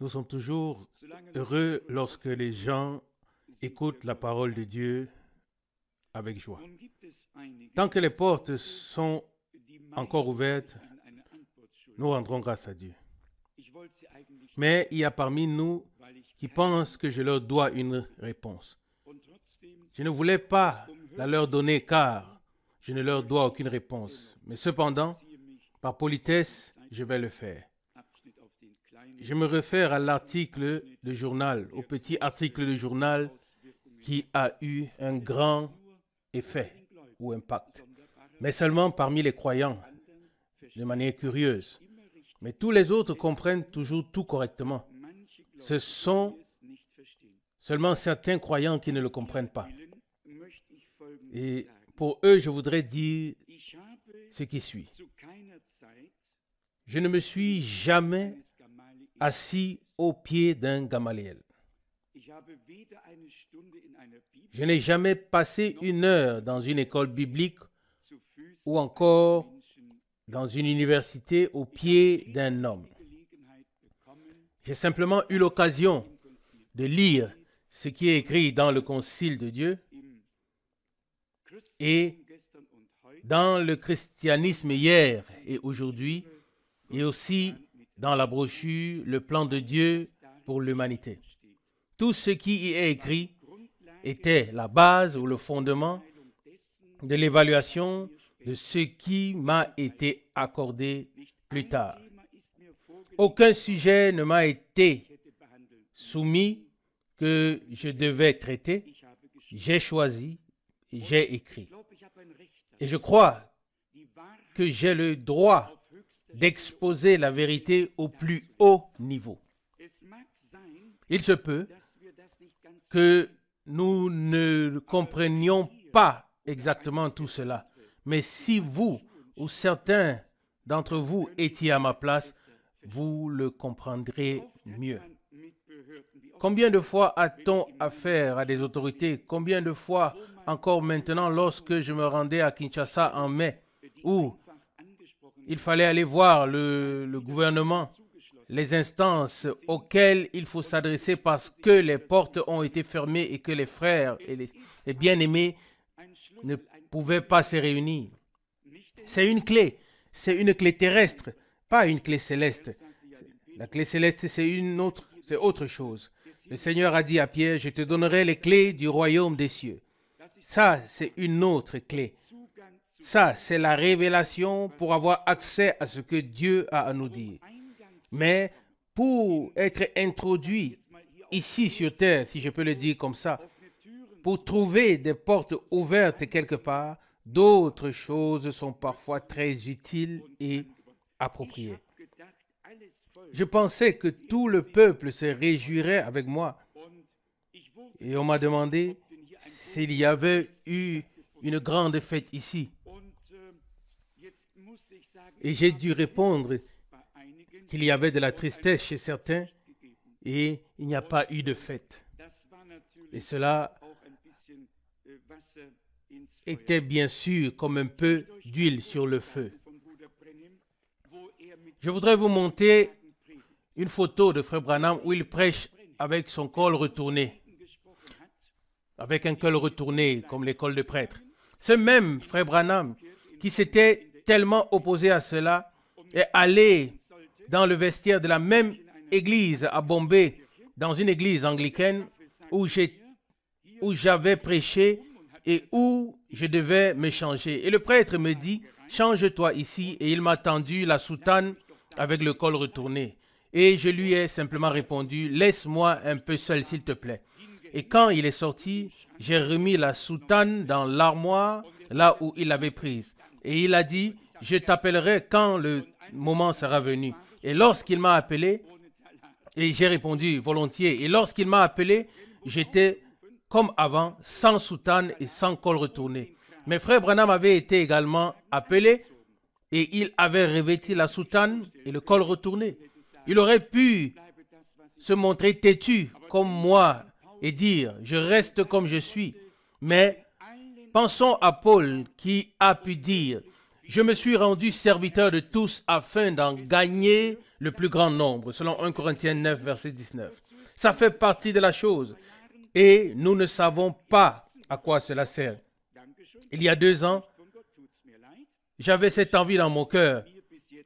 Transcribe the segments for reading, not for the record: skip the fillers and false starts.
Nous sommes toujours heureux lorsque les gens écoutent la parole de Dieu avec joie. Tant que les portes sont encore ouvertes, nous rendrons grâce à Dieu. Mais il y a parmi nous qui pensent que je leur dois une réponse. Je ne voulais pas la leur donner car je ne leur dois aucune réponse. Mais cependant, par politesse, je vais le faire. Je me réfère à l'article de journal, au petit article de journal qui a eu un grand effet ou impact. Mais seulement parmi les croyants, de manière curieuse. Mais tous les autres comprennent toujours tout correctement. Ce sont seulement certains croyants qui ne le comprennent pas. Et pour eux, je voudrais dire ce qui suit. Je ne me suis jamais assis au pied d'un Gamaliel. Je n'ai jamais passé une heure dans une école biblique ou encore dans une université au pied d'un homme. J'ai simplement eu l'occasion de lire ce qui est écrit dans le Concile de Dieu et dans le christianisme hier et aujourd'hui, et aussi dans la brochure « Le plan de Dieu pour l'humanité ». Tout ce qui y est écrit était la base ou le fondement de l'évaluation de ce qui m'a été accordé plus tard. Aucun sujet ne m'a été soumis que je devais traiter. J'ai choisi, j'ai écrit. Et je crois que j'ai le droit d'exposer la vérité au plus haut niveau. Il se peut que nous ne comprenions pas exactement tout cela. Mais si vous ou certains d'entre vous étiez à ma place, vous le comprendrez mieux. Combien de fois a-t-on affaire à des autorités? Combien de fois encore maintenant lorsque je me rendais à Kinshasa en mai, où il fallait aller voir le gouvernement, les instances auxquelles il faut s'adresser parce que les portes ont été fermées et que les frères et les bien-aimés ne pouvaient pas se réunir. C'est une clé terrestre, pas une clé céleste. La clé céleste, c'est autre chose. Le Seigneur a dit à Pierre, je te donnerai les clés du royaume des cieux. Ça, c'est une autre clé. Ça, c'est la révélation pour avoir accès à ce que Dieu a à nous dire. Mais pour être introduit ici sur terre, si je peux le dire comme ça, pour trouver des portes ouvertes quelque part, d'autres choses sont parfois très utiles et appropriées. Je pensais que tout le peuple se réjouirait avec moi. Et on m'a demandé s'il y avait eu une grande fête ici. Et j'ai dû répondre qu'il y avait de la tristesse chez certains et il n'y a pas eu de fête. Et cela était bien sûr comme un peu d'huile sur le feu. Je voudrais vous montrer une photo de Frère Branham où il prêche avec son col retourné, avec un col retourné comme les cols de prêtre. Ce même Frère Branham qui s'était tellement opposé à cela est allé dans le vestiaire de la même église à Bombay, dans une église anglicaine où j'avais prêché et où je devais me changer. Et le prêtre me dit, change-toi ici. Et il m'a tendu la soutane avec le col retourné. Et je lui ai simplement répondu, laisse-moi un peu seul s'il te plaît. Et quand il est sorti, j'ai remis la soutane dans l'armoire, là où il l'avait prise. Et il a dit, je t'appellerai quand le moment sera venu. Et lorsqu'il m'a appelé, et j'ai répondu volontiers, et lorsqu'il m'a appelé, j'étais comme avant, sans soutane et sans col retourné. Mais Frère Branham avait été également appelé et il avait revêtu la soutane et le col retourné. Il aurait pu se montrer têtu comme moi et dire « je reste comme je suis ». Mais pensons à Paul qui a pu dire Je me suis rendu serviteur de tous afin d'en gagner le plus grand nombre, selon 1 Corinthiens 9, verset 19. Ça fait partie de la chose et nous ne savons pas à quoi cela sert. Il y a 2 ans, j'avais cette envie dans mon cœur.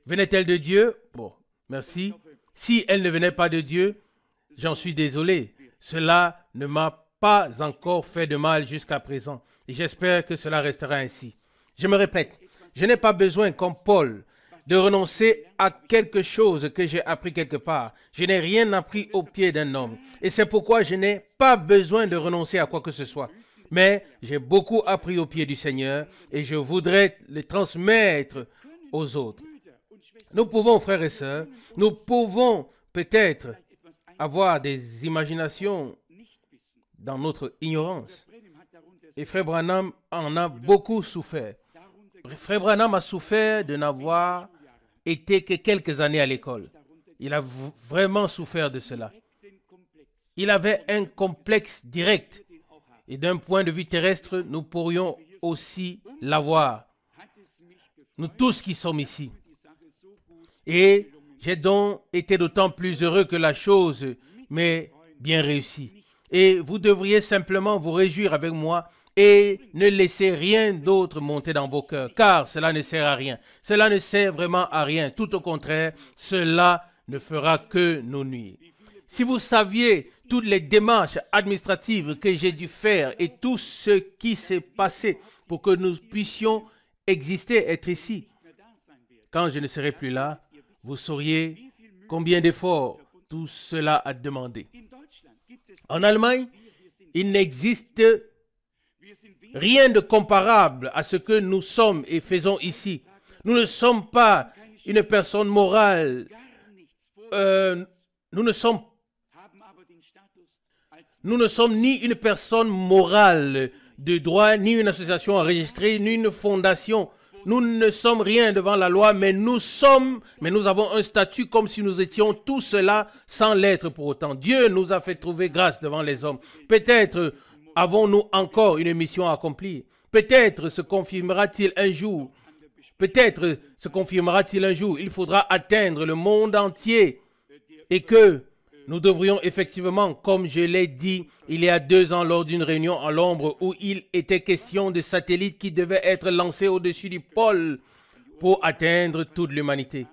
Venait-elle de Dieu? Bon, merci. Si elle ne venait pas de Dieu, j'en suis désolé. Cela ne m'a pas encore fait de mal jusqu'à présent. Et j'espère que cela restera ainsi. Je me répète, je n'ai pas besoin, comme Paul, de renoncer à quelque chose que j'ai appris quelque part. Je n'ai rien appris au pied d'un homme. Et c'est pourquoi je n'ai pas besoin de renoncer à quoi que ce soit. Mais j'ai beaucoup appris au pied du Seigneur et je voudrais le transmettre aux autres. Nous pouvons, frères et sœurs, nous pouvons peut-être avoir des imaginations dans notre ignorance. Et Frère Branham en a beaucoup souffert. Frère Branham a souffert de n'avoir été que quelques années à l'école. Il a vraiment souffert de cela. Il avait un complexe direct. Et d'un point de vue terrestre, nous pourrions aussi l'avoir. Nous tous qui sommes ici. Et j'ai donc été d'autant plus heureux que la chose m'est bien réussie. Et vous devriez simplement vous réjouir avec moi et ne laissez rien d'autre monter dans vos cœurs, car cela ne sert à rien. Cela ne sert vraiment à rien. Tout au contraire, cela ne fera que nous nuire. Si vous saviez toutes les démarches administratives que j'ai dû faire et tout ce qui s'est passé pour que nous puissions exister, être ici, quand je ne serai plus là, vous sauriez combien d'efforts tout cela a demandé. En Allemagne, il n'existe rien de comparable à ce que nous sommes et faisons ici. Nous ne sommes pas une personne morale. Nous ne sommes ni une personne morale de droit, ni une association enregistrée, ni une fondation. Nous ne sommes rien devant la loi, mais nous avons un statut comme si nous étions tout cela sans l'être pour autant. Dieu nous a fait trouver grâce devant les hommes. Peut-être avons-nous encore une mission à accomplir. Peut-être se confirmera-t-il un jour. Il faudra atteindre le monde entier et que nous devrions effectivement, comme je l'ai dit il y a 2 ans lors d'une réunion à l'ombre où il était question de satellites qui devaient être lancés au-dessus du pôle pour atteindre toute l'humanité.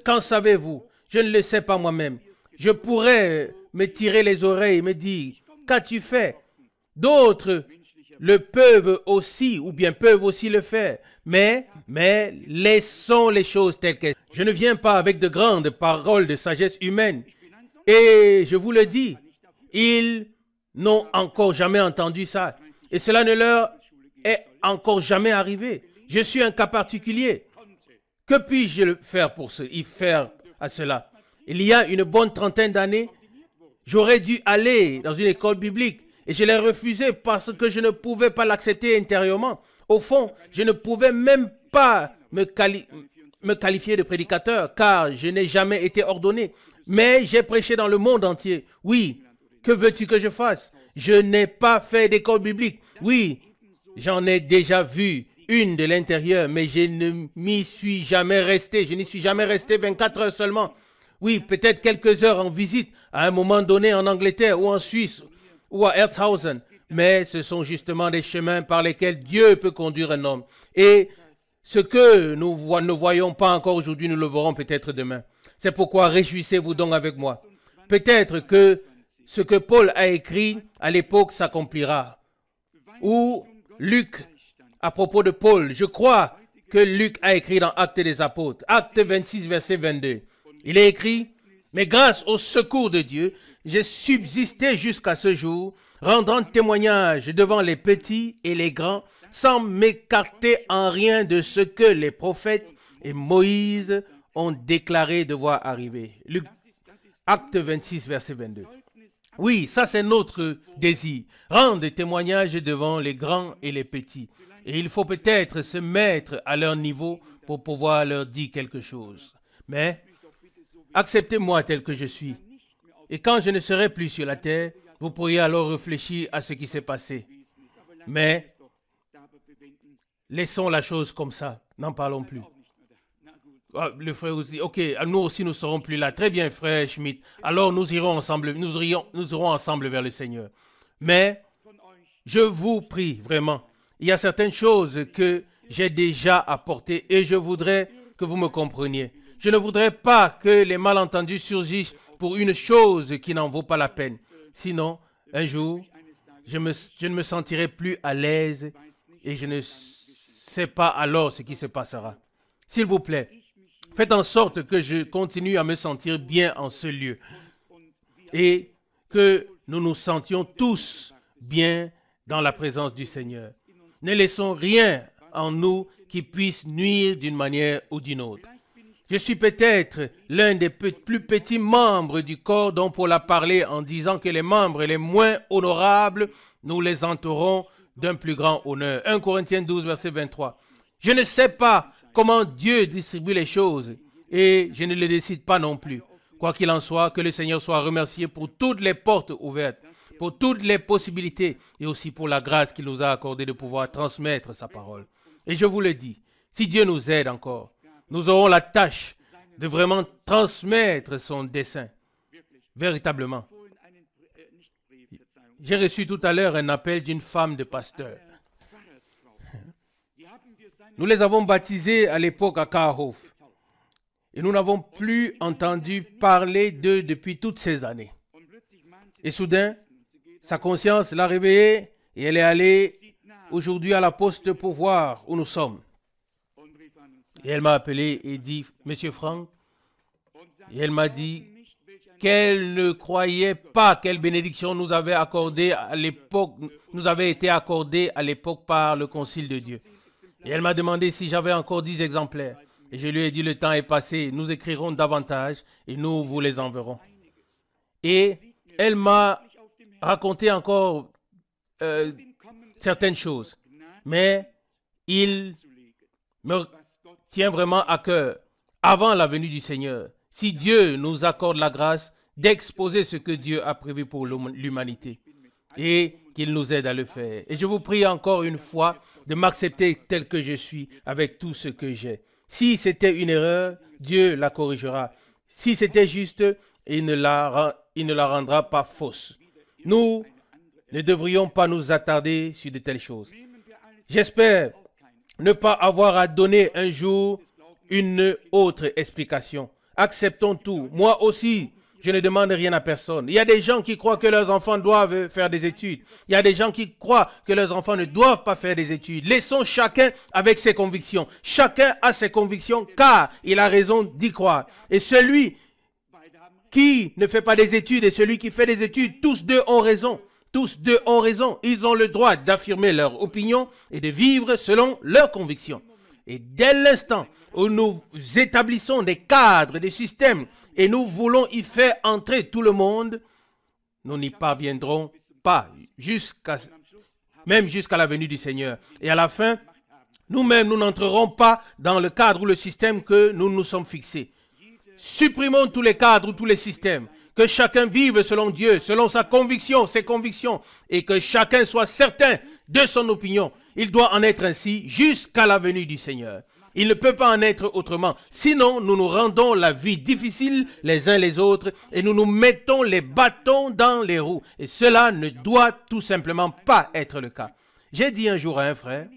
Qu'en savez-vous? Je ne le sais pas moi-même. Je pourrais me tirer les oreilles et me dire, qu'as-tu fait? D'autres le peuvent aussi, ou bien peuvent aussi le faire. Mais laissons les choses telles qu'elles sont. Je ne viens pas avec de grandes paroles de sagesse humaine. Et je vous le dis, ils n'ont encore jamais entendu ça. Et cela ne leur est encore jamais arrivé. Je suis un cas particulier. Que puis-je faire pour y faire à cela? Il y a une bonne trentaine d'années, j'aurais dû aller dans une école biblique et je l'ai refusé parce que je ne pouvais pas l'accepter intérieurement. Au fond, je ne pouvais même pas me qualifier de prédicateur car je n'ai jamais été ordonné. Mais j'ai prêché dans le monde entier. Oui, que veux-tu que je fasse? Je n'ai pas fait d'école biblique. Oui, j'en ai déjà vu une de l'intérieur, mais je ne m'y suis jamais resté. Je n'y suis jamais resté 24 heures seulement. Oui, peut-être quelques heures en visite à un moment donné en Angleterre ou en Suisse ou à Herzhausen. Mais ce sont justement des chemins par lesquels Dieu peut conduire un homme. Et ce que nous ne voyons pas encore aujourd'hui, nous le verrons peut-être demain. C'est pourquoi réjouissez-vous donc avec moi. Peut-être que ce que Paul a écrit à l'époque s'accomplira. Ou Luc, à propos de Paul, je crois que Luc a écrit dans Actes des Apôtres, Acte 26, verset 22. Il est écrit, « Mais grâce au secours de Dieu, j'ai subsisté jusqu'à ce jour, rendant témoignage devant les petits et les grands, sans m'écarter en rien de ce que les prophètes et Moïse ont déclaré devoir arriver. » Acte 26, verset 22. Oui, ça c'est notre désir. Rendre témoignage devant les grands et les petits. Et il faut peut-être se mettre à leur niveau pour pouvoir leur dire quelque chose. Mais acceptez-moi tel que je suis. Et quand je ne serai plus sur la terre, vous pourriez alors réfléchir à ce qui s'est passé. Mais laissons la chose comme ça, n'en parlons plus. Ah, le frère aussi, ok, nous aussi nous ne serons plus là. Très bien, frère Schmidt. Alors nous irons ensemble, nous irons ensemble vers le Seigneur. Mais je vous prie vraiment, il y a certaines choses que j'ai déjà apportées et je voudrais que vous me compreniez. Je ne voudrais pas que les malentendus surgissent pour une chose qui n'en vaut pas la peine. Sinon, un jour, je ne me sentirai plus à l'aise et je ne sais pas alors ce qui se passera. S'il vous plaît, faites en sorte que je continue à me sentir bien en ce lieu et que nous nous sentions tous bien dans la présence du Seigneur. Ne laissons rien en nous qui puisse nuire d'une manière ou d'une autre. Je suis peut-être l'un des plus petits membres du corps dont Paul a parlé en disant que les membres les moins honorables, nous les entourons d'un plus grand honneur. 1 Corinthiens 12, verset 23. Je ne sais pas comment Dieu distribue les choses et je ne les décide pas non plus. Quoi qu'il en soit, que le Seigneur soit remercié pour toutes les portes ouvertes, pour toutes les possibilités et aussi pour la grâce qu'il nous a accordée de pouvoir transmettre sa parole. Et je vous le dis, si Dieu nous aide encore, nous aurons la tâche de vraiment transmettre son dessein, véritablement. J'ai reçu tout à l'heure un appel d'une femme de pasteur. Nous les avons baptisés à l'époque à Kaarhof. Et nous n'avons plus entendu parler d'eux depuis toutes ces années. Et soudain, sa conscience l'a réveillée et elle est allée aujourd'hui à la poste pour voir où nous sommes. Et elle m'a appelé et dit, Monsieur Franck, et elle m'a dit qu'elle ne croyait pas quelle bénédiction nous avait accordée à l'époque, nous avait été accordée à l'époque par le Concile de Dieu. Et elle m'a demandé si j'avais encore 10 exemplaires. Et je lui ai dit, le temps est passé, nous écrirons davantage et nous vous les enverrons. Et elle m'a raconté encore certaines choses. Mais il me tient vraiment à cœur, avant la venue du Seigneur, si Dieu nous accorde la grâce d'exposer ce que Dieu a prévu pour l'humanité et qu'il nous aide à le faire. Et je vous prie encore une fois de m'accepter tel que je suis avec tout ce que j'ai. Si c'était une erreur, Dieu la corrigera. Si c'était juste, il ne la rendra pas fausse. Nous ne devrions pas nous attarder sur de telles choses. J'espère ne pas avoir à donner un jour une autre explication. Acceptons tout. Moi aussi, je ne demande rien à personne. Il y a des gens qui croient que leurs enfants doivent faire des études. Il y a des gens qui croient que leurs enfants ne doivent pas faire des études. Laissons chacun avec ses convictions. Chacun a ses convictions car il a raison d'y croire. Et celui qui ne fait pas des études et celui qui fait des études, tous deux ont raison. Tous deux ont raison. Ils ont le droit d'affirmer leur opinion et de vivre selon leurs convictions. Et dès l'instant où nous établissons des cadres, des systèmes, et nous voulons y faire entrer tout le monde, nous n'y parviendrons pas, même jusqu'à la venue du Seigneur. Et à la fin, nous-mêmes, nous n'entrerons pas dans le cadre ou le système que nous nous sommes fixés. Supprimons tous les cadres ou tous les systèmes. Que chacun vive selon Dieu, selon sa conviction, ses convictions, et que chacun soit certain de son opinion. Il doit en être ainsi jusqu'à la venue du Seigneur. Il ne peut pas en être autrement. Sinon, nous nous rendons la vie difficile les uns les autres et nous nous mettons les bâtons dans les roues. Et cela ne doit tout simplement pas être le cas. J'ai dit un jour à un frère,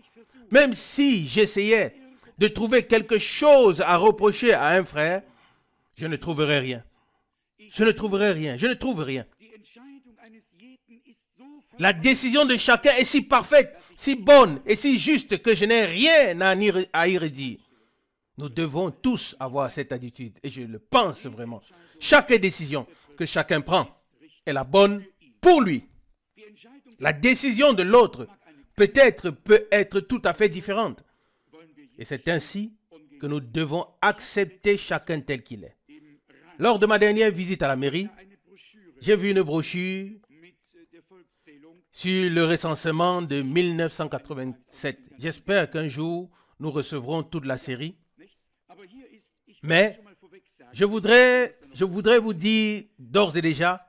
même si j'essayais de trouver quelque chose à reprocher à un frère, je ne trouverais rien. Je ne trouverai rien, je ne trouve rien. La décision de chacun est si parfaite, si bonne et si juste que je n'ai rien à y redire. Nous devons tous avoir cette attitude et je le pense vraiment. Chaque décision que chacun prend est la bonne pour lui. La décision de l'autre peut être tout à fait différente. Et c'est ainsi que nous devons accepter chacun tel qu'il est. Lors de ma dernière visite à la mairie, j'ai vu une brochure sur le recensement de 1987. J'espère qu'un jour, nous recevrons toute la série. Mais je voudrais vous dire d'ores et déjà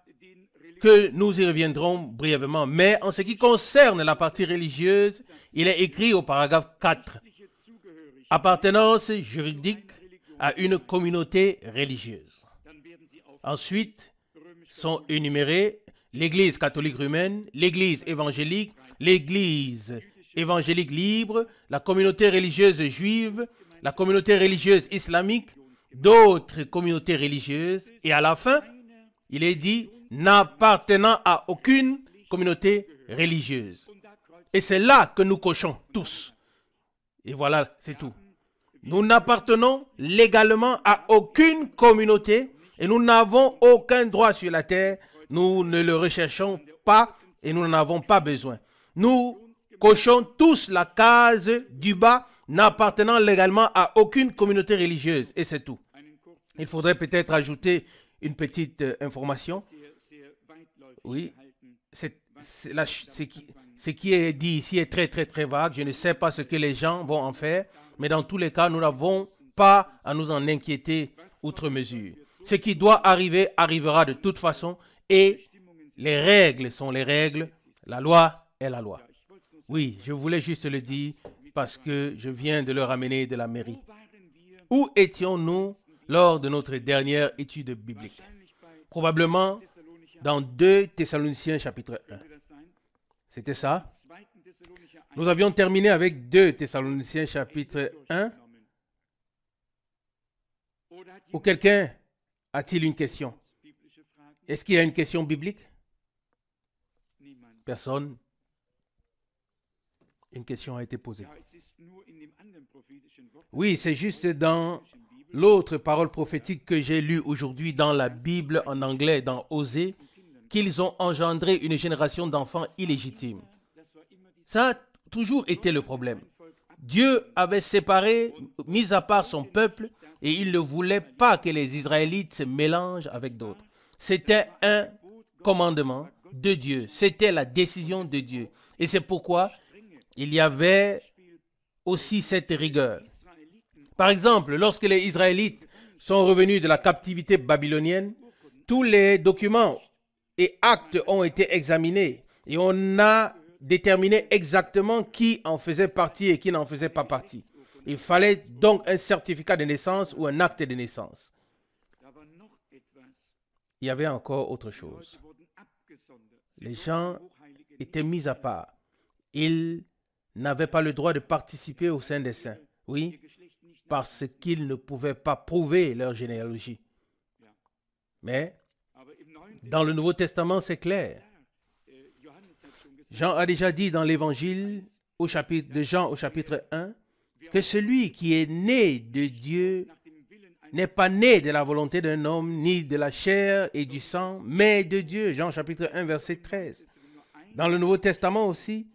que nous y reviendrons brièvement. Mais en ce qui concerne la partie religieuse, Il est écrit au paragraphe 4. Appartenance juridique à une communauté religieuse. Ensuite, sont énumérées l'Église catholique romaine, l'Église évangélique libre, la communauté religieuse juive, la communauté religieuse islamique, d'autres communautés religieuses, et à la fin, il est dit n'appartenant à aucune communauté religieuse. Et c'est là que nous cochons tous. Et voilà, c'est tout. Nous n'appartenons légalement à aucune communauté et nous n'avons aucun droit sur la terre. Nous ne le recherchons pas et nous n'en avons pas besoin. Nous cochons tous la case du bas, n'appartenant légalement à aucune communauté religieuse. Et c'est tout. Il faudrait peut-être ajouter une petite information. Oui, ce qui est dit ici est très, très, très vague. Je ne sais pas ce que les gens vont en faire. Mais dans tous les cas, nous n'avons pas à nous en inquiéter outre mesure. Ce qui doit arriver, arrivera de toute façon. Et les règles sont les règles. La loi est la loi. Oui, je voulais juste le dire parce que je viens de le ramener de la mairie. Où étions-nous lors de notre dernière étude biblique? Probablement dans 2 Thessaloniciens chapitre 1. C'était ça? Nous avions terminé avec 2 Thessaloniciens chapitre 1. Ou quelqu'un a-t-il une question? Est-ce qu'il y a une question biblique? Personne. Une question a été posée. Oui, c'est juste dans l'autre parole prophétique que j'ai lue aujourd'hui dans la Bible en anglais, dans Osée, qu'ils ont engendré une génération d'enfants illégitimes. Ça a toujours été le problème. Dieu avait séparé, mis à part son peuple, et il ne voulait pas que les Israélites se mélangent avec d'autres. C'était un commandement de Dieu. C'était la décision de Dieu. Et c'est pourquoi il y avait aussi cette rigueur. Par exemple, lorsque les Israélites sont revenus de la captivité babylonienne, tous les documents et actes ont été examinés et on a déterminé exactement qui en faisait partie et qui n'en faisait pas partie. Il fallait donc un certificat de naissance ou un acte de naissance. Il y avait encore autre chose. Les gens étaient mis à part. Ils n'avaient pas le droit de participer au sein des saints. Oui, parce qu'ils ne pouvaient pas prouver leur généalogie. Mais dans le Nouveau Testament, c'est clair. Jean a déjà dit dans l'évangile de Jean au chapitre 1 que celui qui est né de Dieu n'est pas né de la volonté d'un homme, ni de la chair et du sang, mais de Dieu. Jean chapitre 1, verset 13. Dans le Nouveau Testament aussi,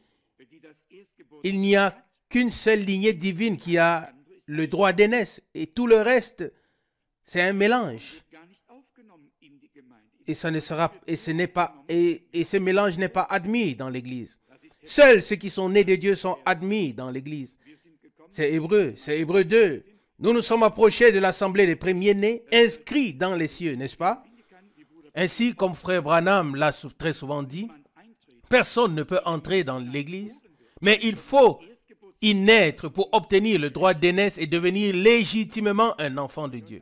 il n'y a qu'une seule lignée divine qui a le droit d'aînesse et tout le reste, c'est un mélange. Et ce mélange n'est pas admis dans l'Église. Seuls ceux qui sont nés de Dieu sont admis dans l'Église. C'est Hébreu 2. Nous nous sommes approchés de l'assemblée des premiers-nés, inscrits dans les cieux, n'est-ce pas? Ainsi, comme frère Branham l'a très souvent dit, personne ne peut entrer dans l'Église, mais il faut y naître pour obtenir le droit d'aînesse et devenir légitimement un enfant de Dieu.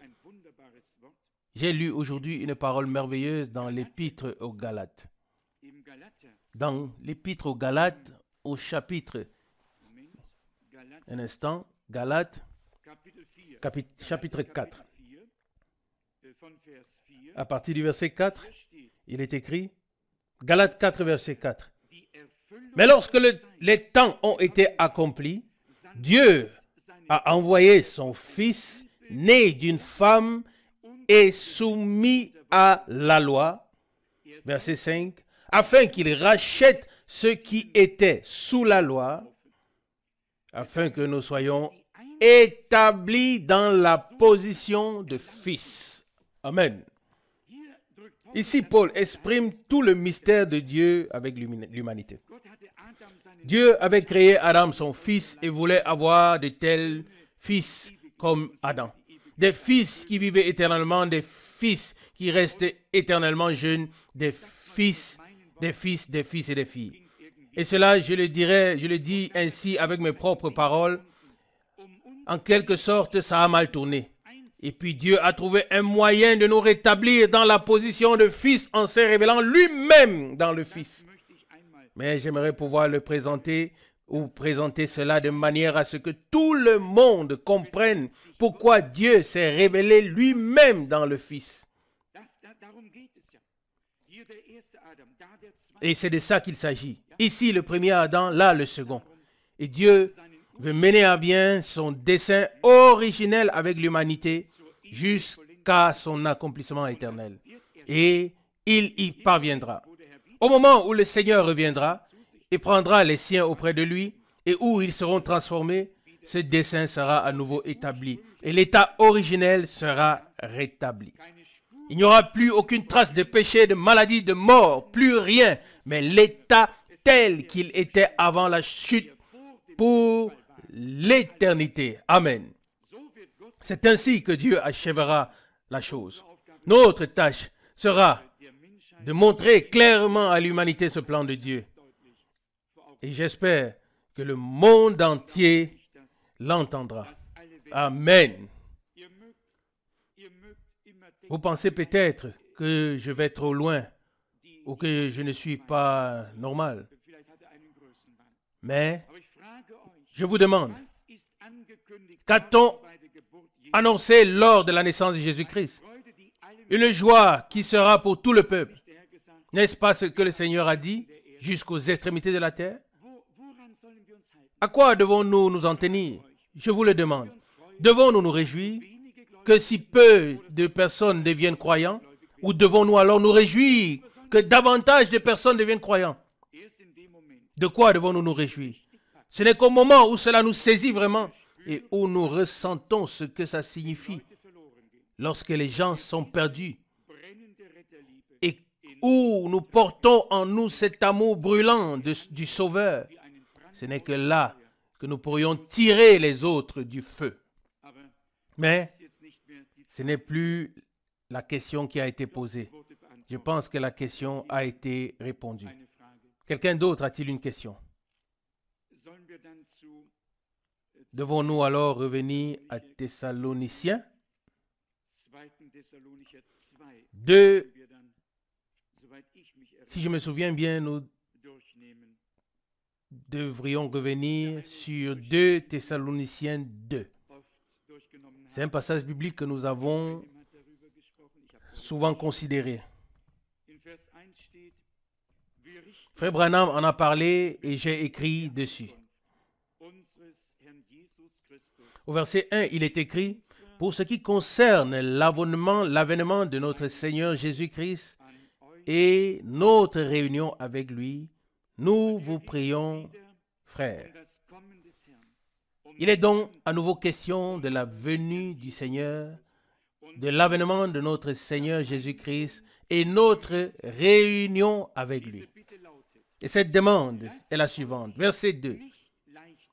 J'ai lu aujourd'hui une parole merveilleuse dans l'Épître aux Galates. Dans l'Épître aux Galates, au chapitre, un instant, Galates, chapitre 4. À partir du verset 4, il est écrit, Galates 4, verset 4. Mais lorsque les temps ont été accomplis, Dieu a envoyé son Fils, né d'une femme, et soumis à la loi, verset 5, afin qu'il rachète ceux qui étaient sous la loi, afin que nous soyons établis dans la position de fils. Amen. Ici, Paul exprime tout le mystère de Dieu avec l'humanité. Dieu avait créé Adam, son fils, et voulait avoir de tels fils comme Adam. Des fils qui vivaient éternellement, des fils qui restaient éternellement jeunes, des fils et des filles. Et cela, je le dis ainsi avec mes propres paroles. En quelque sorte, ça a mal tourné. Et puis Dieu a trouvé un moyen de nous rétablir dans la position de fils en se révélant lui-même dans le Fils. Mais j'aimerais pouvoir le présenter ou présenter cela de manière à ce que tout le monde comprenne pourquoi Dieu s'est révélé lui-même dans le Fils. Et c'est de ça qu'il s'agit. Ici, le premier Adam, là, le second. Et Dieu veut mener à bien son dessein originel avec l'humanité jusqu'à son accomplissement éternel. Et il y parviendra. Au moment où le Seigneur reviendra et prendra les siens auprès de lui et où ils seront transformés, ce dessein sera à nouveau établi et l'état originel sera rétabli. Il n'y aura plus aucune trace de péché, de maladie, de mort, plus rien, mais l'état tel qu'il était avant la chute pour l'éternité. Amen. C'est ainsi que Dieu achèvera la chose. Notre tâche sera de montrer clairement à l'humanité ce plan de Dieu. Et j'espère que le monde entier l'entendra. Amen. Vous pensez peut-être que je vais trop loin ou que je ne suis pas normal. Mais je vous demande, qu'a-t-on annoncé lors de la naissance de Jésus-Christ? Une joie qui sera pour tout le peuple. N'est-ce pas ce que le Seigneur a dit jusqu'aux extrémités de la terre? À quoi devons-nous nous en tenir? Je vous le demande. Devons-nous nous réjouir que si peu de personnes deviennent croyants? Ou devons-nous alors nous réjouir que davantage de personnes deviennent croyants? De quoi devons-nous nous réjouir? Ce n'est qu'au moment où cela nous saisit vraiment et où nous ressentons ce que ça signifie. Lorsque les gens sont perdus et où nous portons en nous cet amour brûlant du Sauveur, ce n'est que là que nous pourrions tirer les autres du feu. Mais ce n'est plus la question qui a été posée. Je pense que la question a été répondue. Quelqu'un d'autre a-t-il une question? Devons-nous alors revenir à Thessaloniciens 2, si je me souviens bien, nous devrions revenir sur 2 Thessaloniciens 2. C'est un passage biblique que nous avons souvent considéré. Frère Branham en a parlé et j'ai écrit dessus. Au verset 1, il est écrit: « Pour ce qui concerne l'avènement de notre Seigneur Jésus-Christ et notre réunion avec lui, nous vous prions, frères. » Il est donc à nouveau question de la venue du Seigneur, de l'avènement de notre Seigneur Jésus-Christ et notre réunion avec lui. Et cette demande est la suivante, verset 2.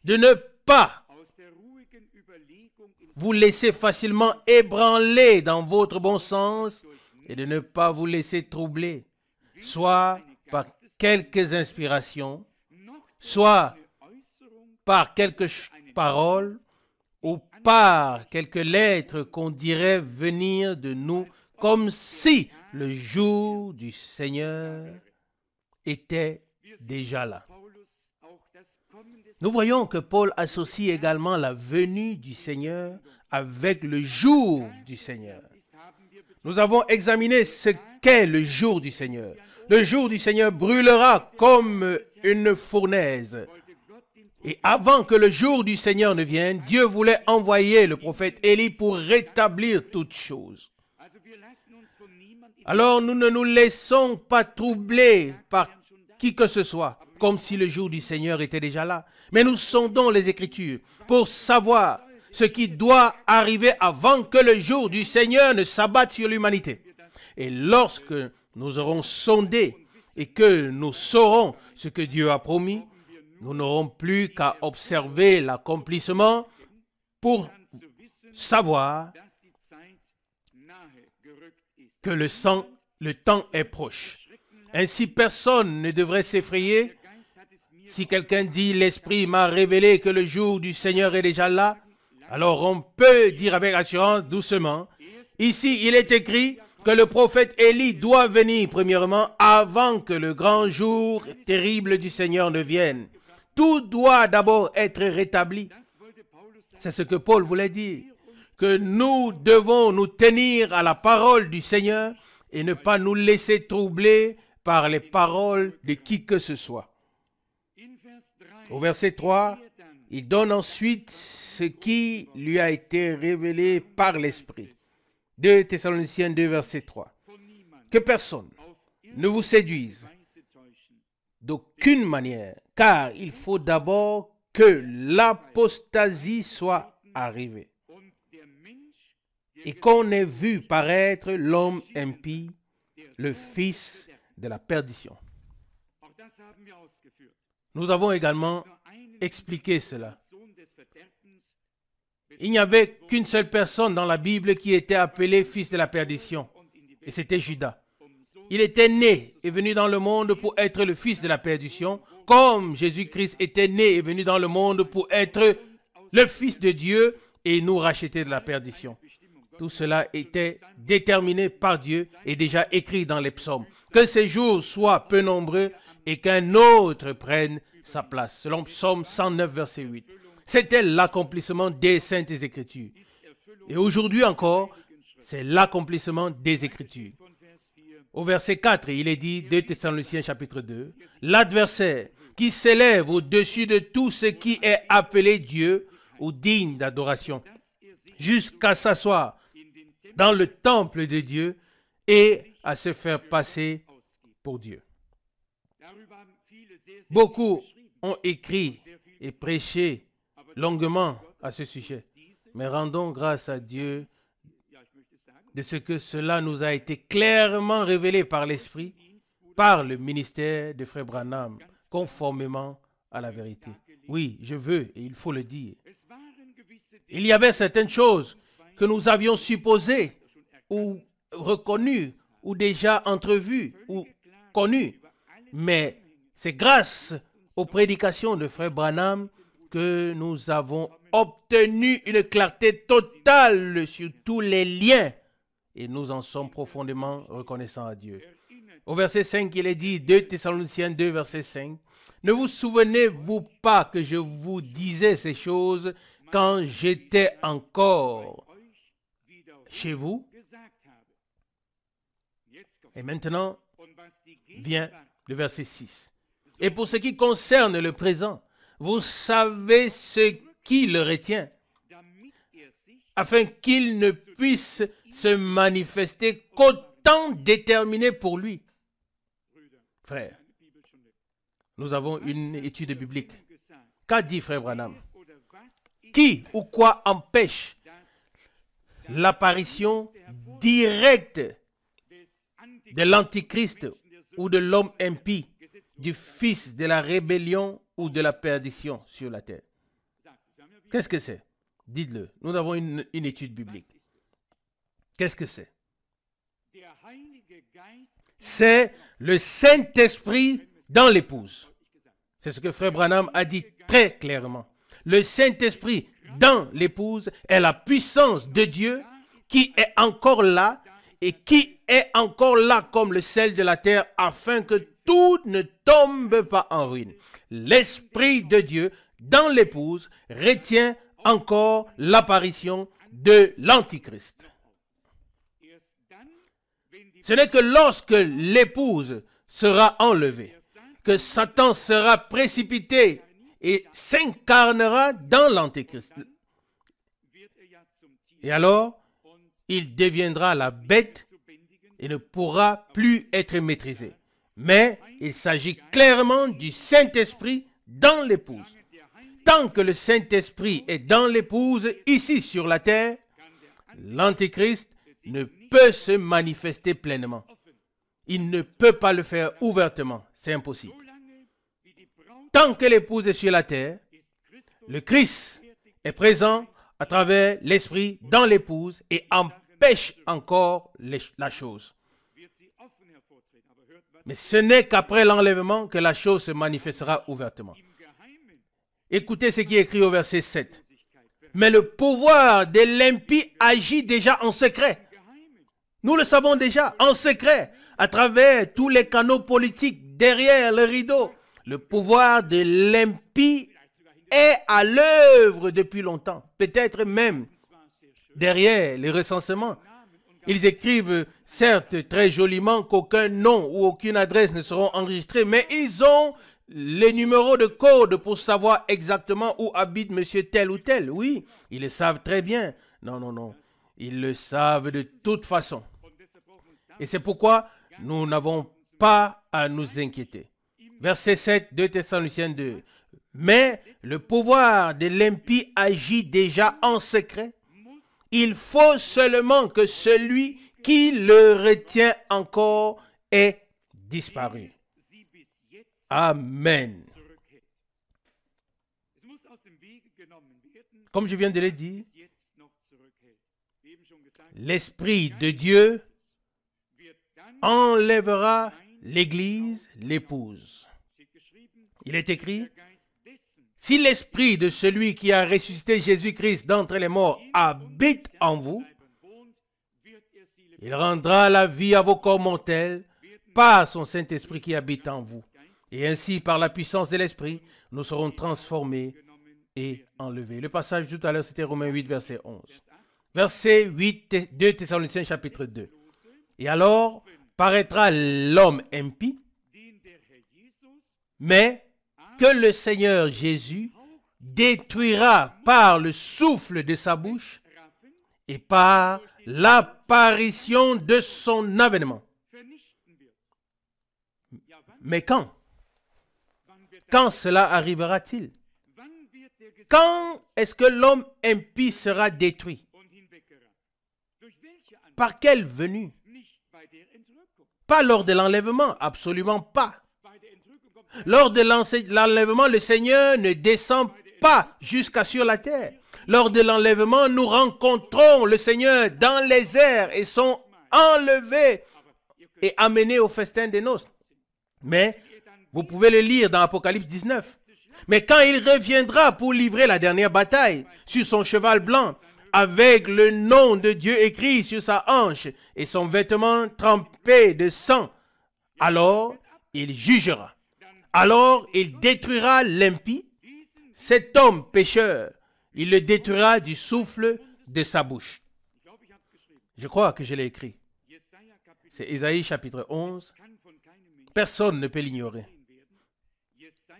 De ne pas vous laisser facilement ébranler dans votre bon sens et de ne pas vous laisser troubler, soit par quelques inspirations, soit par quelques paroles ou par quelques lettres qu'on dirait venir de nous comme si le jour du Seigneur était déjà là. Nous voyons que Paul associe également la venue du Seigneur avec le jour du Seigneur. Nous avons examiné ce qu'est le jour du Seigneur. Le jour du Seigneur brûlera comme une fournaise. Et avant que le jour du Seigneur ne vienne, Dieu voulait envoyer le prophète Élie pour rétablir toutes choses. Alors nous ne nous laissons pas troubler par qui que ce soit, comme si le jour du Seigneur était déjà là. Mais nous sondons les Écritures pour savoir ce qui doit arriver avant que le jour du Seigneur ne s'abatte sur l'humanité. Et lorsque nous aurons sondé et que nous saurons ce que Dieu a promis, nous n'aurons plus qu'à observer l'accomplissement pour savoir que le temps est proche. Ainsi, personne ne devrait s'effrayer Si quelqu'un dit « l'Esprit m'a révélé que le jour du Seigneur est déjà là », alors on peut dire avec assurance, doucement, ici il est écrit que le prophète Élie doit venir premièrement avant que le grand jour terrible du Seigneur ne vienne. Tout doit d'abord être rétabli. C'est ce que Paul voulait dire, que nous devons nous tenir à la parole du Seigneur et ne pas nous laisser troubler par les paroles de qui que ce soit. Au verset 3, il donne ensuite ce qui lui a été révélé par l'Esprit. 2 Thessaloniciens 2, verset 3. Que personne ne vous séduise d'aucune manière, car il faut d'abord que l'apostasie soit arrivée et qu'on ait vu paraître l'homme impie, le fils de la perdition. Nous avons également expliqué cela. Il n'y avait qu'une seule personne dans la Bible qui était appelée fils de la perdition, et c'était Judas. Il était né et venu dans le monde pour être le fils de la perdition, comme Jésus-Christ était né et venu dans le monde pour être le Fils de Dieu et nous racheter de la perdition. Tout cela était déterminé par Dieu et déjà écrit dans les psaumes. Que ces jours soient peu nombreux et qu'un autre prenne sa place. Selon Psaume 109, verset 8. C'était l'accomplissement des Saintes Écritures. Et aujourd'hui encore, c'est l'accomplissement des Écritures. Au verset 4, il est dit, 2 Thessaloniciens chapitre 2, « L'adversaire qui s'élève au-dessus de tout ce qui est appelé Dieu ou digne d'adoration, jusqu'à s'asseoir dans le temple de Dieu et à se faire passer pour Dieu. » Beaucoup ont écrit et prêché longuement à ce sujet, mais rendons grâce à Dieu de ce que cela nous a été clairement révélé par l'Esprit, par le ministère de Frère Branham, conformément à la vérité. Oui, je veux et il faut le dire. Il y avait certaines choses que nous avions supposées ou reconnues ou déjà entrevues ou connues, mais c'est grâce aux prédications de Frère Branham que nous avons obtenu une clarté totale sur tous les liens et nous en sommes profondément reconnaissants à Dieu. Au verset 5, il est dit, 2 Thessaloniciens 2, verset 5, « Ne vous souvenez-vous pas que je vous disais ces choses quand j'étais encore chez vous? » Et maintenant vient le verset 6. « Et pour ce qui concerne le présent, vous savez ce qui le retient, afin qu'il ne puisse se manifester qu'au temps déterminé pour lui. » Frère, nous avons une étude biblique. Qu'a dit Frère Branham? Qui ou quoi empêche l'apparition directe de l'Antichrist ou de l'homme impie, du fils de la rébellion ou de la perdition sur la terre? Qu'est-ce que c'est? Dites-le. Nous avons une étude biblique. Qu'est-ce que c'est? C'est le Saint-Esprit dans l'épouse. C'est ce que Frère Branham a dit très clairement. Le Saint-Esprit dans l'épouse est la puissance de Dieu qui est encore là et qui est encore là comme le sel de la terre afin que tout ne tombe pas en ruine. L'Esprit de Dieu dans l'épouse retient encore l'apparition de l'Antichrist. Ce n'est que lorsque l'épouse sera enlevée, que Satan sera précipité et s'incarnera dans l'Antéchrist. Et alors, il deviendra la bête et ne pourra plus être maîtrisé. Mais il s'agit clairement du Saint-Esprit dans l'épouse. Tant que le Saint-Esprit est dans l'épouse, ici sur la terre, l'Antéchrist ne peut se manifester pleinement. Il ne peut pas le faire ouvertement. C'est impossible. Tant que l'épouse est sur la terre, le Christ est présent à travers l'Esprit dans l'épouse et empêche encore la chose. Mais ce n'est qu'après l'enlèvement que la chose se manifestera ouvertement. Écoutez ce qui est écrit au verset 7. Mais le pouvoir de l'impie agit déjà en secret. Nous le savons déjà, en secret, à travers tous les canaux politiques, derrière le rideau. Le pouvoir de l'impie est à l'œuvre depuis longtemps, peut-être même derrière les recensements. Ils écrivent certes très joliment qu'aucun nom ou aucune adresse ne seront enregistrés, mais ils ont les numéros de code pour savoir exactement où habite monsieur tel ou tel. Oui, ils le savent très bien. Non. Ils le savent de toute façon. Et c'est pourquoi nous n'avons pas à nous inquiéter. Verset 7, 2 Thessaloniciens 2. Mais le pouvoir de l'impie agit déjà en secret. Il faut seulement que celui qui le retient encore ait disparu. Amen. Comme je viens de le dire, l'Esprit de Dieu enlèvera l'Église, l'épouse. Il est écrit, si l'Esprit de celui qui a ressuscité Jésus-Christ d'entre les morts habite en vous, il rendra la vie à vos corps mortels par son Saint-Esprit qui habite en vous. Et ainsi, par la puissance de l'Esprit, nous serons transformés et enlevés. Le passage tout à l'heure, c'était Romains 8, verset 11. Verset 8, 2 Thessaloniciens, chapitre 2. Et alors, paraîtra l'homme impie, mais que le Seigneur Jésus détruira par le souffle de sa bouche et par l'apparition de son avènement. Mais quand? Quand cela arrivera-t-il? Quand est-ce que l'homme impie sera détruit? Par quelle venue? Pas lors de l'enlèvement, absolument pas. Lors de l'enlèvement, le Seigneur ne descend pas jusqu'à sur la terre. Lors de l'enlèvement, nous rencontrons le Seigneur dans les airs et sont enlevés et amenés au festin des noces. Mais vous pouvez le lire dans Apocalypse 19. Mais quand il reviendra pour livrer la dernière bataille sur son cheval blanc, avec le nom de Dieu écrit sur sa hanche et son vêtement trempé de sang, alors il jugera. Alors il détruira l'impie, cet homme pécheur. Il le détruira du souffle de sa bouche. Je crois que je l'ai écrit. C'est Ésaïe chapitre 11. Personne ne peut l'ignorer.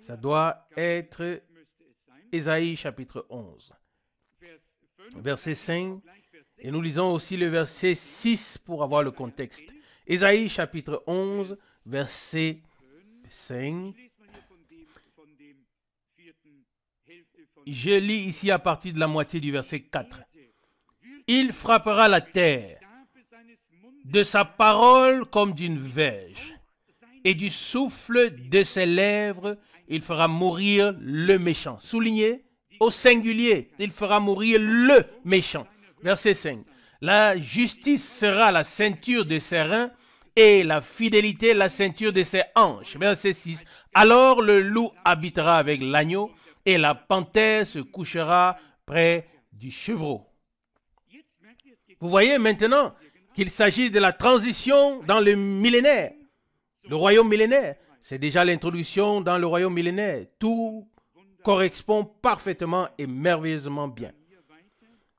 Ça doit être Ésaïe chapitre 11. Verset 5. Et nous lisons aussi le verset 6 pour avoir le contexte. Ésaïe chapitre 11, verset 5. Je lis ici à partir de la moitié du verset 4. Il frappera la terre de sa parole comme d'une verge, et du souffle de ses lèvres, il fera mourir le méchant. Souligné au singulier, il fera mourir le méchant. Verset 5. La justice sera la ceinture de ses reins, et la fidélité la ceinture de ses hanches. Verset 6. Alors le loup habitera avec l'agneau, et la panthère se couchera près du chevreau. Vous voyez maintenant qu'il s'agit de la transition dans le millénaire. Le royaume millénaire, c'est déjà l'introduction dans le royaume millénaire. Tout correspond parfaitement et merveilleusement bien.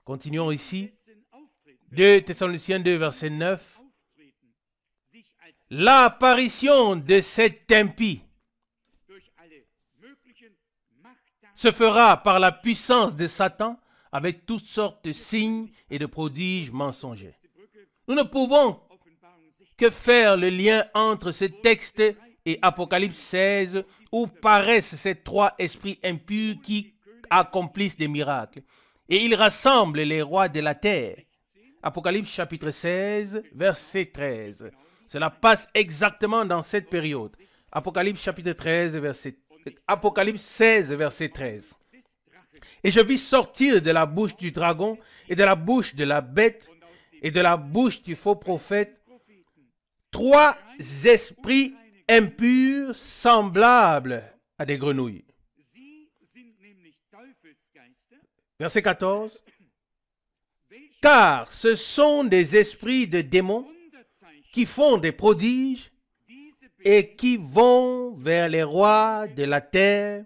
Continuons ici. 2 Thessaloniciens 2, verset 9. L'apparition de cet impie se fera par la puissance de Satan avec toutes sortes de signes et de prodiges mensongers. Nous ne pouvons que faire le lien entre ce texte et Apocalypse 16 où paraissent ces trois esprits impurs qui accomplissent des miracles. Et ils rassemblent les rois de la terre. Apocalypse chapitre 16, verset 13. Cela passe exactement dans cette période. Apocalypse chapitre 13, Apocalypse 16, verset 13. Et je vis sortir de la bouche du dragon et de la bouche de la bête et de la bouche du faux prophète 3 esprits impurs semblables à des grenouilles. Verset 14. Car ce sont des esprits de démons qui font des prodiges et qui vont vers les rois de la terre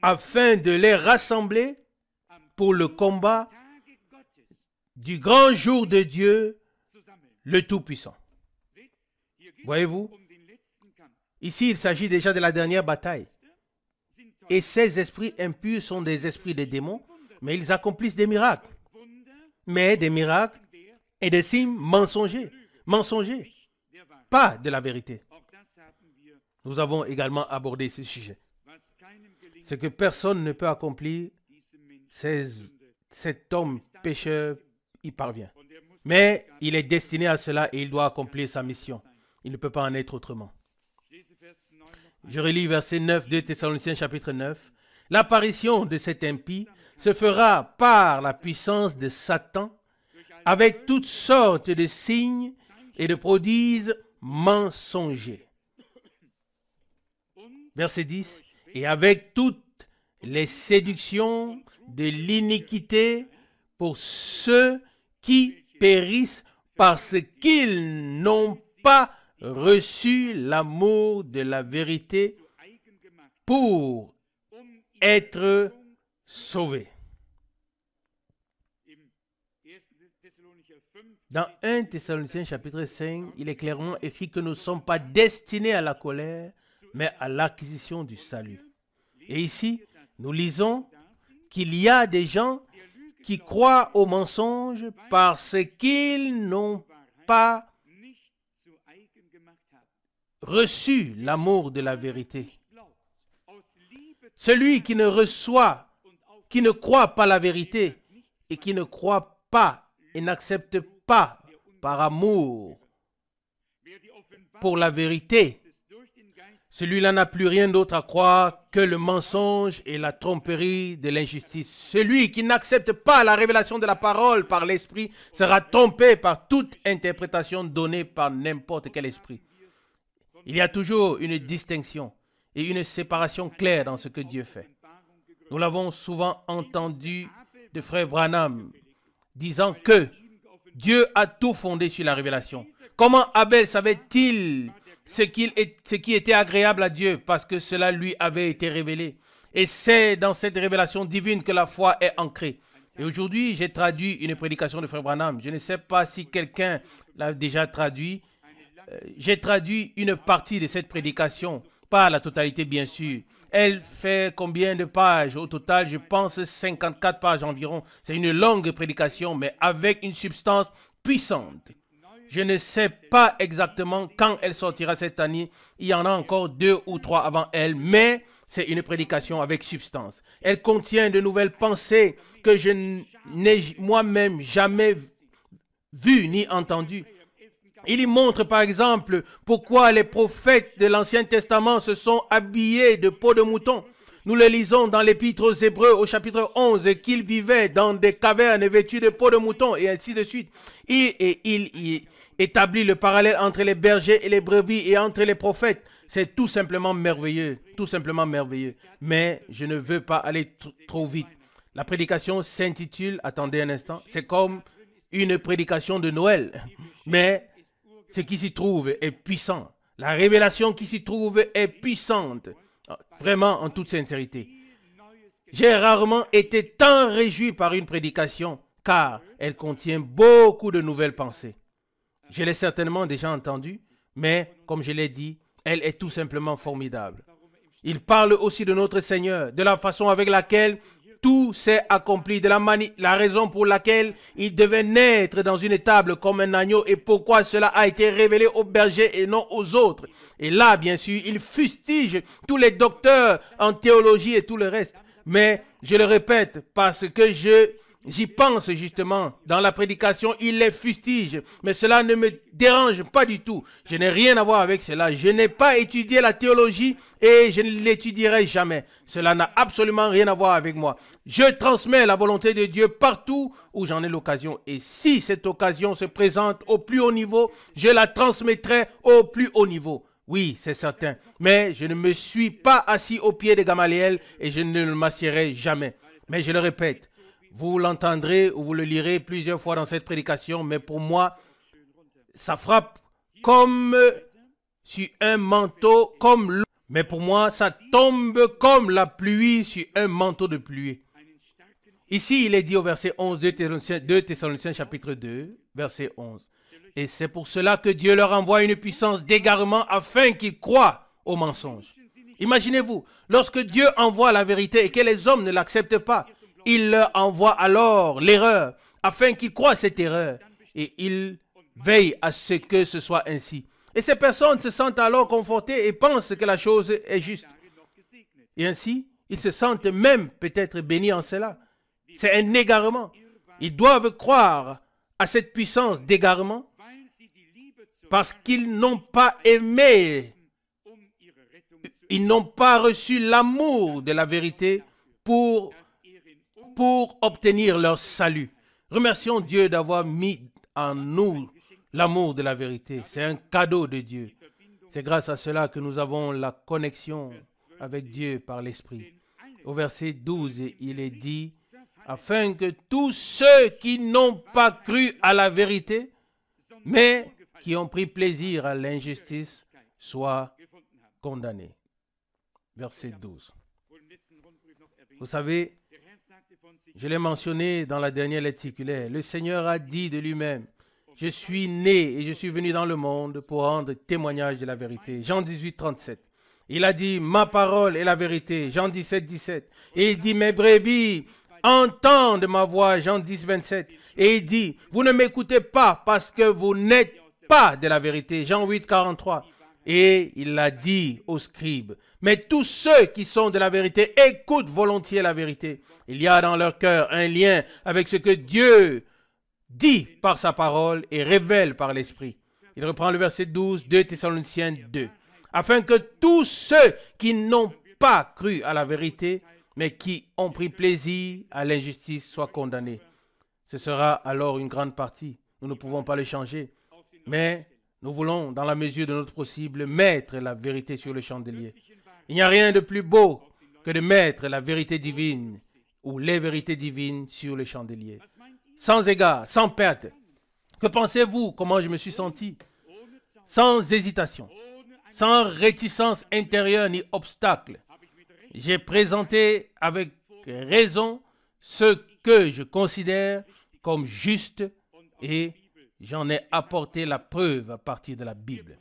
afin de les rassembler pour le combat du grand jour de Dieu, le Tout-Puissant. Voyez-vous, ici il s'agit déjà de la dernière bataille. Et ces esprits impurs sont des esprits de démons, mais ils accomplissent des miracles. Mais des miracles et des signes mensongers, pas de la vérité. Nous avons également abordé ce sujet. Ce que personne ne peut accomplir, cet homme pécheur y parvient. Mais il est destiné à cela et il doit accomplir sa mission. Il ne peut pas en être autrement. Je relis verset 9 de Thessaloniciens chapitre 9. L'apparition de cet impie se fera par la puissance de Satan avec toutes sortes de signes et de prodiges mensongers. Verset 10. Et avec toutes les séductions de l'iniquité pour ceux qui périssent parce qu'ils n'ont pas reçu l'amour de la vérité pour être sauvés. Dans 1 Thessaloniciens chapitre 5, il est clairement écrit que nous ne sommes pas destinés à la colère, mais à l'acquisition du salut. Et ici, nous lisons qu'il y a des gens qui croient au mensonge parce qu'ils n'ont pas reçu l'amour de la vérité. Celui qui ne reçoit, qui ne croit pas la vérité et qui ne croit pas et n'accepte pas par amour pour la vérité, celui-là n'a plus rien d'autre à croire que le mensonge et la tromperie de l'injustice. Celui qui n'accepte pas la révélation de la parole par l'esprit sera trompé par toute interprétation donnée par n'importe quel esprit. Il y a toujours une distinction et une séparation claire dans ce que Dieu fait. Nous l'avons souvent entendu de frère Branham disant que Dieu a tout fondé sur la révélation. Comment Abel savait-il ce qui était agréable à Dieu? Parce que cela lui avait été révélé. Et c'est dans cette révélation divine que la foi est ancrée. Et aujourd'hui, j'ai traduit une prédication de frère Branham. Je ne sais pas si quelqu'un l'a déjà traduit. J'ai traduit une partie de cette prédication, pas la totalité bien sûr. Elle fait combien de pages? Au total, je pense 54 pages environ. C'est une longue prédication, mais avec une substance puissante. Je ne sais pas exactement quand elle sortira cette année. Il y en a encore 2 ou 3 avant elle, mais c'est une prédication avec substance. Elle contient de nouvelles pensées que je n'ai moi-même jamais vues ni entendues. Il y montre par exemple pourquoi les prophètes de l'Ancien Testament se sont habillés de peau de mouton. Nous le lisons dans l'Épître aux Hébreux au chapitre 11 qu'ils vivaient dans des cavernes vêtues de peau de mouton et ainsi de suite. Il établit le parallèle entre les bergers et les brebis et entre les prophètes. C'est tout simplement merveilleux, tout simplement merveilleux. Mais je ne veux pas aller trop vite. La prédication s'intitule, attendez un instant, c'est comme une prédication de Noël. Mais ce qui s'y trouve est puissant. La révélation qui s'y trouve est puissante. Vraiment, en toute sincérité. J'ai rarement été tant réjoui par une prédication, car elle contient beaucoup de nouvelles pensées. Je l'ai certainement déjà entendue, mais comme je l'ai dit, elle est tout simplement formidable. Il parle aussi de notre Seigneur, de la façon avec laquelle tout s'est accompli, de la raison pour laquelle il devait naître dans une étable comme un agneau et pourquoi cela a été révélé aux bergers et non aux autres. Et là, bien sûr, il fustige tous les docteurs en théologie et tout le reste. Mais je le répète parce que je J'y pense justement. Dans la prédication, il les fustige. Mais cela ne me dérange pas du tout. Je n'ai rien à voir avec cela. Je n'ai pas étudié la théologie et je ne l'étudierai jamais. Cela n'a absolument rien à voir avec moi. Je transmets la volonté de Dieu partout où j'en ai l'occasion. Et si cette occasion se présente au plus haut niveau, je la transmettrai au plus haut niveau. Oui, c'est certain. Mais je ne me suis pas assis au pied de Gamaliel et je ne m'assiérai jamais. Mais je le répète. Vous l'entendrez ou vous le lirez plusieurs fois dans cette prédication, mais pour moi, ça frappe comme sur un manteau, comme l'eau. Mais pour moi, ça tombe comme la pluie sur un manteau de pluie. Ici, il est dit au verset 11, 2 Thessaloniciens chapitre 2, verset 11. Et c'est pour cela que Dieu leur envoie une puissance d'égarement afin qu'ils croient au mensonge. Imaginez-vous, lorsque Dieu envoie la vérité et que les hommes ne l'acceptent pas, il leur envoie alors l'erreur, afin qu'ils croient cette erreur. Et il veille à ce que ce soit ainsi. Et ces personnes se sentent alors confortées et pensent que la chose est juste. Et ainsi, ils se sentent même peut-être bénis en cela. C'est un égarement. Ils doivent croire à cette puissance d'égarement parce qu'ils n'ont pas aimé, ils n'ont pas reçu l'amour de la vérité pour obtenir leur salut. Remercions Dieu d'avoir mis en nous l'amour de la vérité. C'est un cadeau de Dieu. C'est grâce à cela que nous avons la connexion avec Dieu par l'Esprit. Au verset 12, il est dit, afin que tous ceux qui n'ont pas cru à la vérité, mais qui ont pris plaisir à l'injustice, soient condamnés. Verset 12. Vous savez, je l'ai mentionné dans la dernière lettre circulaire, le Seigneur a dit de lui-même, je suis né et je suis venu dans le monde pour rendre témoignage de la vérité. Jean 18, 37. Il a dit, ma parole est la vérité. Jean 17, 17. Et il dit, mes brebis entendent ma voix. Jean 10, 27. Et il dit, vous ne m'écoutez pas parce que vous n'êtes pas de la vérité. Jean 8, 43. Et il a dit aux scribes, mais tous ceux qui sont de la vérité écoutent volontiers la vérité. Il y a dans leur cœur un lien avec ce que Dieu dit par sa parole et révèle par l'Esprit. Il reprend le verset 12, 2 Thessaloniciens 2. Afin que tous ceux qui n'ont pas cru à la vérité, mais qui ont pris plaisir à l'injustice, soient condamnés. Ce sera alors une grande partie. Nous ne pouvons pas le changer. Mais nous voulons, dans la mesure de notre possible, mettre la vérité sur le chandelier. Il n'y a rien de plus beau que de mettre la vérité divine ou les vérités divines sur le chandelier. Sans égard, sans perte. Que pensez-vous comment je me suis senti? Sans hésitation, sans réticence intérieure ni obstacle. J'ai présenté avec raison ce que je considère comme juste et j'en ai apporté la preuve à partir de la Bible.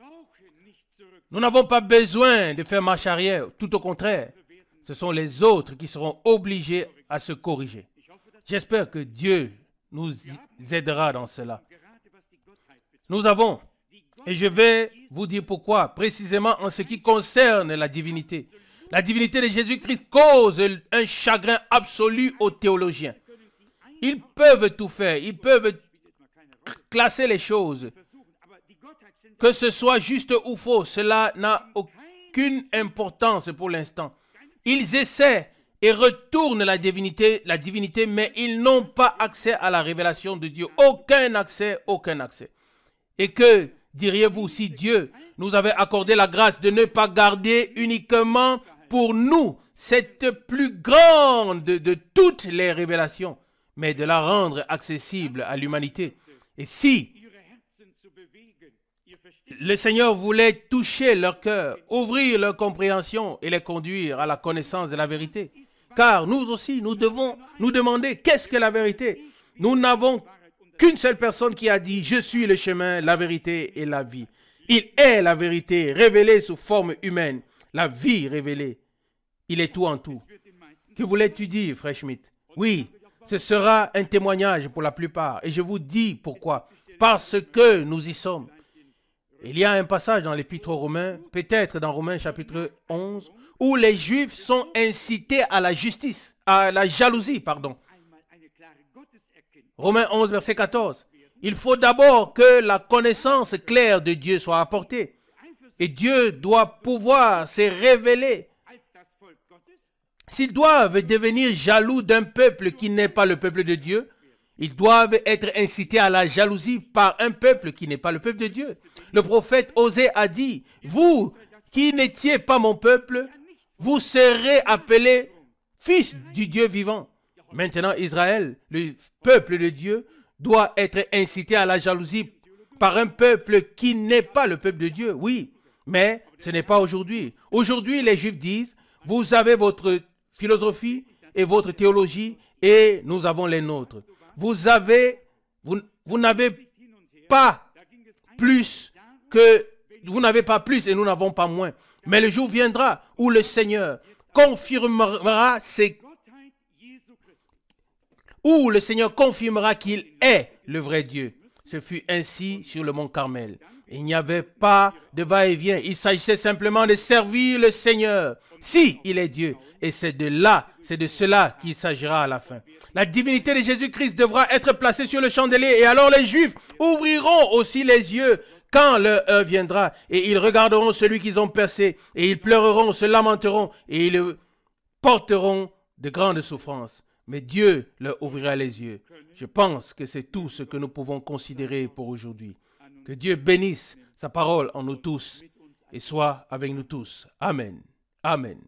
Nous n'avons pas besoin de faire marche arrière, tout au contraire. Ce sont les autres qui seront obligés à se corriger. J'espère que Dieu nous aidera dans cela. Nous avons, et je vais vous dire pourquoi, précisément en ce qui concerne la divinité. La divinité de Jésus-Christ cause un chagrin absolu aux théologiens. Ils peuvent tout faire, ils peuvent classer les choses. Que ce soit juste ou faux, cela n'a aucune importance pour l'instant. Ils essaient et retournent la divinité, mais ils n'ont pas accès à la révélation de Dieu. Aucun accès, aucun accès. Et que diriez-vous si Dieu nous avait accordé la grâce de ne pas garder uniquement pour nous cette plus grande de toutes les révélations, mais de la rendre accessible à l'humanité? Et si le Seigneur voulait toucher leur cœur, ouvrir leur compréhension et les conduire à la connaissance de la vérité, car nous aussi, nous devons nous demander qu'est-ce que la vérité? Nous n'avons qu'une seule personne qui a dit « Je suis le chemin, la vérité et la vie ». Il est la vérité révélée sous forme humaine, la vie révélée. Il est tout en tout. Que voulais-tu dire, Frère Schmitt? Oui, ce sera un témoignage pour la plupart. Et je vous dis pourquoi. Parce que nous y sommes. Il y a un passage dans l'Épître aux Romains, peut-être dans Romains chapitre 11, où les Juifs sont incités à la justice, à la jalousie, pardon. Romains 11, verset 14. Il faut d'abord que la connaissance claire de Dieu soit apportée. Et Dieu doit pouvoir se révéler. S'ils doivent devenir jaloux d'un peuple qui n'est pas le peuple de Dieu, ils doivent être incités à la jalousie par un peuple qui n'est pas le peuple de Dieu. Le prophète Osée a dit, « Vous qui n'étiez pas mon peuple, vous serez appelés fils du Dieu vivant. » Maintenant, Israël, le peuple de Dieu, doit être incité à la jalousie par un peuple qui n'est pas le peuple de Dieu. Oui, mais ce n'est pas aujourd'hui. Aujourd'hui, les Juifs disent, vous avez votre philosophie et votre théologie et nous avons les nôtres. Vous n'avez pas plus et nous n'avons pas moins. Mais le jour viendra où le Seigneur confirmera qu'il est le vrai Dieu. Ce fut ainsi sur le mont Carmel. Il n'y avait pas de va-et-vient. Il s'agissait simplement de servir le Seigneur. Si il est Dieu. Et c'est de cela qu'il s'agira à la fin. La divinité de Jésus-Christ devra être placée sur le chandelier. Et alors les Juifs ouvriront aussi les yeux quand leur heure viendra. Et ils regarderont celui qu'ils ont percé. Et ils pleureront, se lamenteront. Et ils porteront de grandes souffrances. Mais Dieu leur ouvrira les yeux. Je pense que c'est tout ce que nous pouvons considérer pour aujourd'hui. Que Dieu bénisse sa parole en nous tous et soit avec nous tous. Amen. Amen.